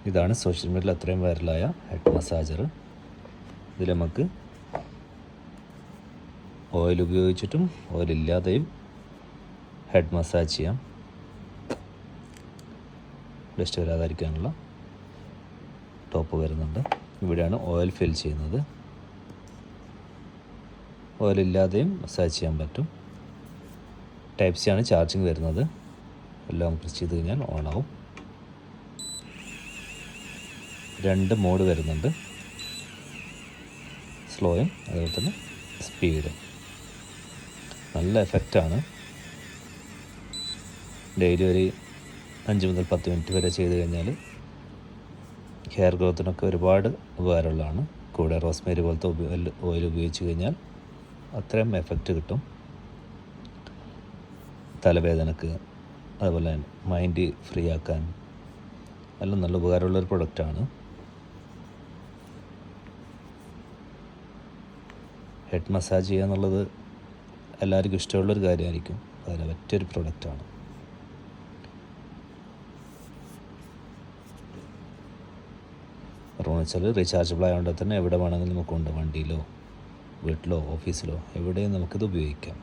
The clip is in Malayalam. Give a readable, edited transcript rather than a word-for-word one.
ഇതാണ് സോഷ്യൽ മീഡിയയിൽ അത്രയും വൈറലായ ഹെഡ് മസാജർ. ഇതിൽ നമുക്ക് ഓയിൽ ഉപയോഗിച്ചിട്ടും ഓയിലില്ലാതെയും ഹെഡ് മസാജ് ചെയ്യാം. ഡസ്റ്റ് വരാതിരിക്കാനുള്ള ടോപ്പ് വരുന്നുണ്ട്. ഇവിടെയാണ് ഓയിൽ ഫിൽ ചെയ്യുന്നത്. ഓയിലില്ലാതെയും മസാജ് ചെയ്യാൻ പറ്റും. ടൈപ്പ് സി ആണ് ചാർജിങ് വരുന്നത്. എല്ലാം പ്രസ് ചെയ്ത് കഴിഞ്ഞാൽ ഓണാവും. 2 മോഡ് വരുന്നുണ്ട്, സ്ലോയും അതുപോലെ തന്നെ സ്പീഡും. നല്ല എഫക്റ്റാണ്. ഡെയിലി ഒരു 5 മുതൽ 10 മിനിറ്റ് വരെ ചെയ്ത് കഴിഞ്ഞാൽ ഹെയർ ഗ്രോത്തിനൊക്കെ ഒരുപാട് ഉപകാരമുള്ളതാണ്. കൂടെ റോസ്മേരി പോലത്തെ ഓയിൽ ഉപയോഗിച്ച് കഴിഞ്ഞാൽ അത്രയും എഫക്റ്റ് കിട്ടും. തലവേദനക്ക് അതുപോലെ മൈൻഡ് ഫ്രീ ആക്കാൻ എല്ലാം നല്ല ഉപകാരമുള്ളൊരു പ്രൊഡക്റ്റാണ്. ഹെഡ് മസാജ് ചെയ്യുക എന്നുള്ളത് എല്ലാവർക്കും ഇഷ്ടമുള്ളൊരു കാര്യമായിരിക്കും. അതിന് പറ്റിയൊരു പ്രൊഡക്റ്റാണ്. കാരണം വെച്ചാൽ റീചാർജബിൾ ആയതുകൊണ്ട് തന്നെ എവിടെ വേണമെങ്കിലും നമുക്ക് കൊണ്ട് വണ്ടിയിലോ വീട്ടിലോ ഓഫീസിലോ എവിടെയും നമുക്കിത് ഉപയോഗിക്കാം.